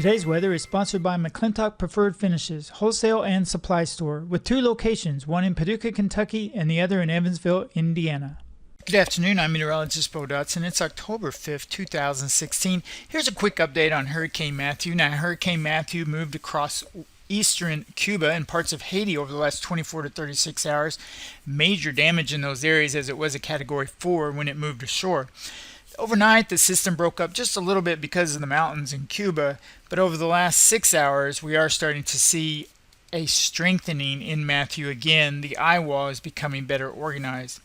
Today's weather is sponsored by McClintock Preferred Finishes, wholesale and supply store, with 2 locations, one in Paducah, Kentucky, and the other in Evansville, Indiana. Good afternoon, I'm meteorologist Bo Dotson. It's October 5th, 2016. Here's a quick update on Hurricane Matthew. Now, Hurricane Matthew moved across eastern Cuba and parts of Haiti over the last 24 to 36 hours. Major damage in those areas as it was a Category 4 when it moved ashore. Overnight, the system broke up just a little bit because of the mountains in Cuba, but over the last 6 hours, we are starting to see a strengthening in Matthew again. The eye wall is becoming better organized.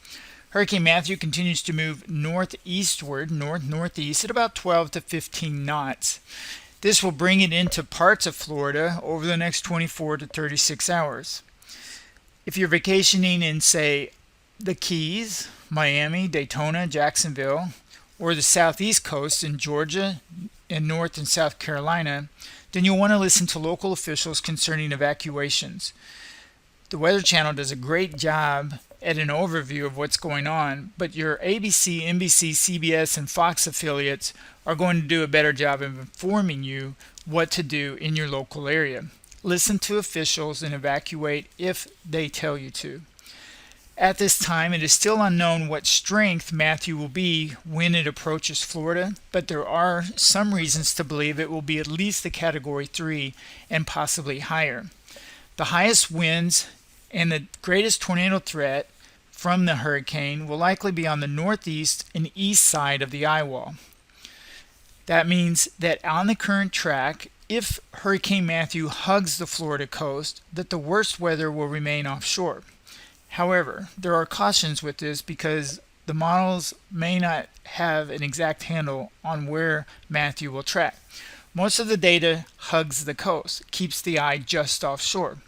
Hurricane Matthew continues to move northeastward, northeast at about 12 to 15 knots. This will bring it into parts of Florida over the next 24 to 36 hours. If you're vacationing in, say, the Keys, Miami, Daytona, Jacksonville, or the southeast coast in Georgia and North and South Carolina, then you'll want to listen to local officials concerning evacuations. The Weather Channel does a great job at an overview of what's going on, but your ABC, NBC, CBS, and Fox affiliates are going to do a better job of informing you what to do in your local area. Listen to officials and evacuate if they tell you to. At this time, it is still unknown what strength Matthew will be when it approaches Florida, but there are some reasons to believe it will be at least a Category 3 and possibly higher. The highest winds and the greatest tornado threat from the hurricane will likely be on the northeast and east side of the eye wall. That means that on the current track, if Hurricane Matthew hugs the Florida coast, that the worst weather will remain offshore. However, there are cautions with this because the models may not have an exact handle on where Matthew will track. Most of the data hugs the coast, keeps the eye just offshore.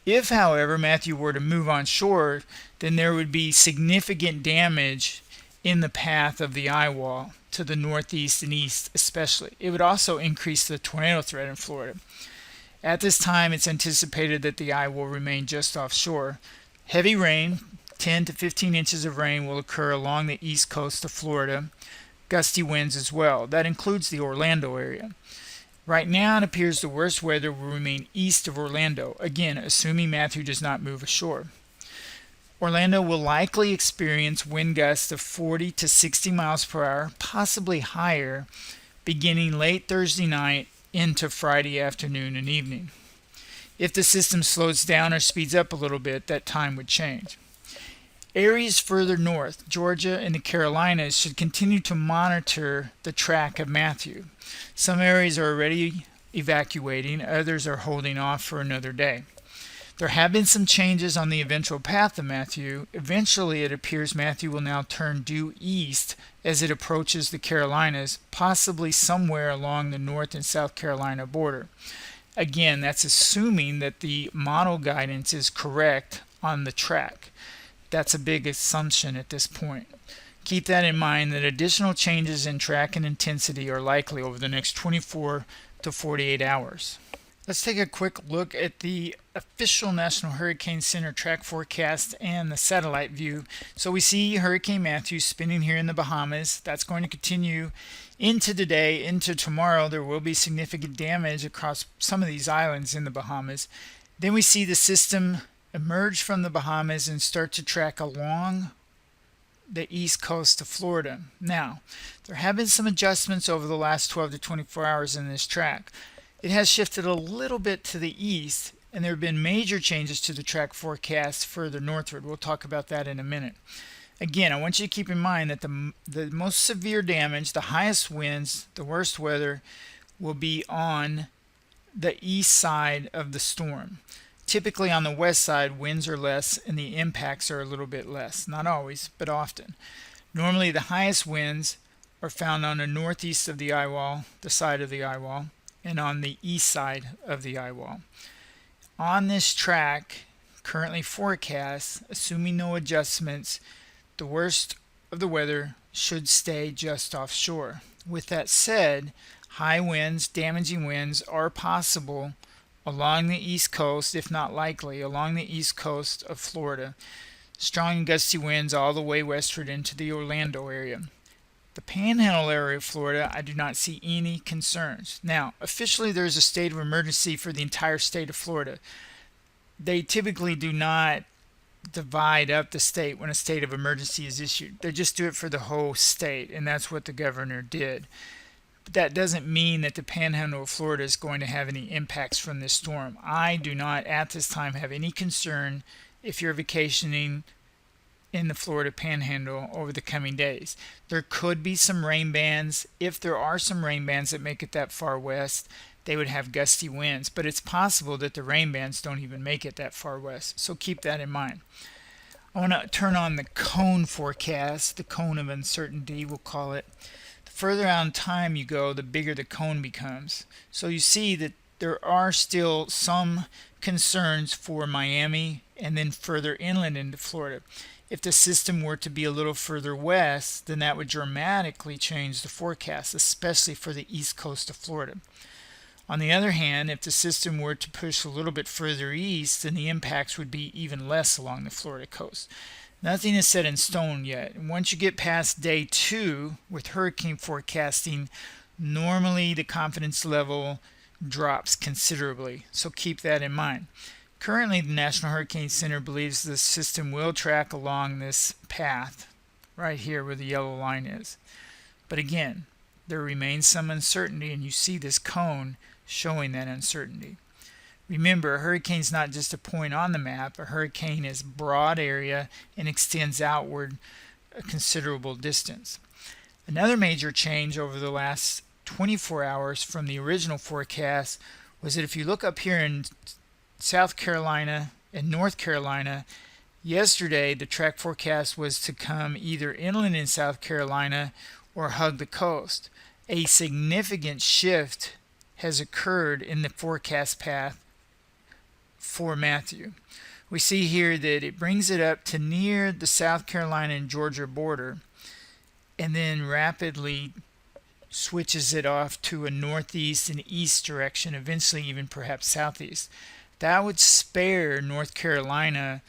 If, however, Matthew were to move on shore, then there would be significant damage in the path of the eye wall to the northeast and east especially. It would also increase the tornado threat in Florida. At this time, it's anticipated that the eye will remain just offshore. Heavy rain, 10 to 15 inches of rain, will occur along the east coast of Florida. Gusty winds as well. That includes the Orlando area. Right now, it appears the worst weather will remain east of Orlando, again, assuming Matthew does not move ashore. Orlando will likely experience wind gusts of 40 to 60 miles per hour, possibly higher, beginning late Thursday night into Friday afternoon and evening. If the system slows down or speeds up a little bit, that time would change. Areas further north, Georgia and the Carolinas, should continue to monitor the track of Matthew. Some areas are already evacuating, others are holding off for another day. There have been some changes on the eventual path of Matthew. Eventually, it appears Matthew will now turn due east as it approaches the Carolinas, possibly somewhere along the North and South Carolina border. Again, that's assuming that the model guidance is correct on the track. That's a big assumption at this point. Keep that in mind that additional changes in track and intensity are likely over the next 24 to 48 hours. Let's take a quick look at the official National Hurricane Center track forecast and the satellite view. So we see Hurricane Matthew spinning here in the Bahamas. That's going to continue into today, into tomorrow. There will be significant damage across some of these islands in the Bahamas. Then we see the system emerge from the Bahamas and start to track along the east coast of Florida. Now, there have been some adjustments over the last 12 to 24 hours in this track. It has shifted a little bit to the east, and there have been major changes to the track forecast further northward. We'll talk about that in a minute. Again, I want you to keep in mind that the most severe damage, the highest winds, the worst weather, will be on the east side of the storm. Typically on the west side, winds are less and the impacts are a little bit less. Not always, but often. Normally, the highest winds are found on the northeast of the eye wall, the side of the eye wall, and on the east side of the eye wall. On this track, currently forecast, assuming no adjustments, the worst of the weather should stay just offshore. With that said, high winds, damaging winds are possible along the east coast, if not likely, along the east coast of Florida. Strong and gusty winds all the way westward into the Orlando area. The Panhandle area of Florida, I do not see any concerns. Now, officially there is a state of emergency for the entire state of Florida. They typically do not divide up the state when a state of emergency is issued. They just do it for the whole state, and that's what the governor did. But that doesn't mean that the Panhandle of Florida is going to have any impacts from this storm. I do not at this time have any concern if you're vacationing in the Florida Panhandle over the coming days. There could be some rain bands. If there are some rain bands that make it that far west, they would have gusty winds, but it's possible that the rain bands don't even make it that far west, so keep that in mind. I want to turn on the cone forecast, the cone of uncertainty, we'll call it. The further out in time you go, the bigger the cone becomes. So you see that there are still some concerns for Miami and then further inland into Florida. If the system were to be a little further west, then that would dramatically change the forecast, especially for the east coast of Florida. On the other hand, if the system were to push a little bit further east, then the impacts would be even less along the Florida coast. Nothing is set in stone yet. And once you get past day 2 with hurricane forecasting, normally the confidence level drops considerably, so keep that in mind. Currently, the National Hurricane Center believes the system will track along this path right here where the yellow line is. But again, there remains some uncertainty, and you see this cone showing that uncertainty. Remember, a hurricane is not just a point on the map. A hurricane is broad area and extends outward a considerable distance. Another major change over the last 24 hours from the original forecast was that if you look up here in South Carolina and North Carolina, yesterday the track forecast was to come either inland in South Carolina or hug the coast. A significant shift has occurred in the forecast path for Matthew. We see here that it brings it up to near the South Carolina and Georgia border and then rapidly switches it off to a northeast and east direction, eventually even perhaps southeast. That would spare North Carolina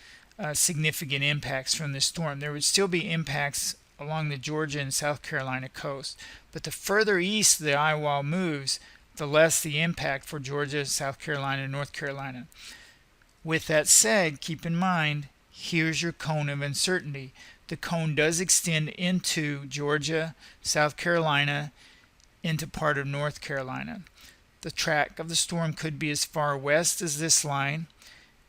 significant impacts from this storm. There would still be impacts along the Georgia and South Carolina coast, but the further east the eye wall moves, the less the impact for Georgia, South Carolina, and North Carolina. With that said, keep in mind, here's your cone of uncertainty. The cone does extend into Georgia, South Carolina, into part of North Carolina. The track of the storm could be as far west as this line,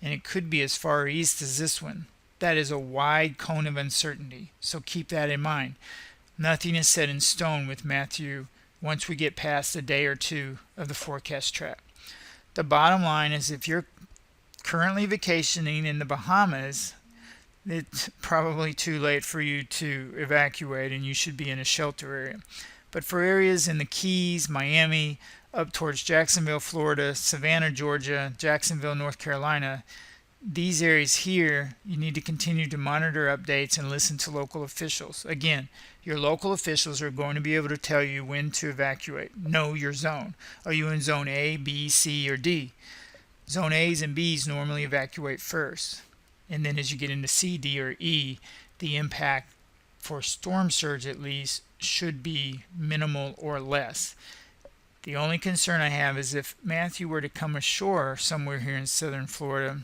and it could be as far east as this one. That is a wide cone of uncertainty, so keep that in mind. Nothing is set in stone with Matthew once we get past a day or two of the forecast track. The bottom line is if you're currently vacationing in the Bahamas, it's probably too late for you to evacuate and you should be in a shelter area. But for areas in the Keys, Miami, up towards Jacksonville, Florida, Savannah, Georgia, Jacksonville, North Carolina, these areas here, you need to continue to monitor updates and listen to local officials. Again, your local officials are going to be able to tell you when to evacuate. Know your zone. Are you in zone A, B, C, or D? Zone A's and B's normally evacuate first. And then as you get into C, D, or E, the impact for storm surge at least should be minimal or less. The only concern I have is if Matthew were to come ashore somewhere here in southern Florida,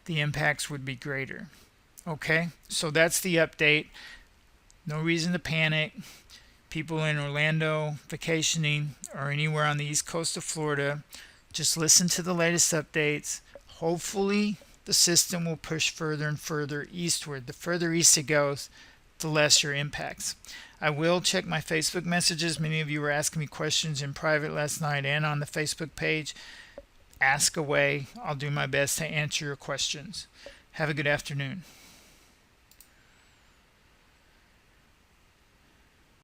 the impacts would be greater. Okay, so that's the update. No reason to panic. People in Orlando vacationing or anywhere on the east coast of Florida, just listen to the latest updates. Hopefully the system will push further and further eastward. The further east it goes, the less your impacts. I will check my Facebook messages. Many of you were asking me questions in private last night and on the Facebook page. Ask away. I'll do my best to answer your questions. Have a good afternoon.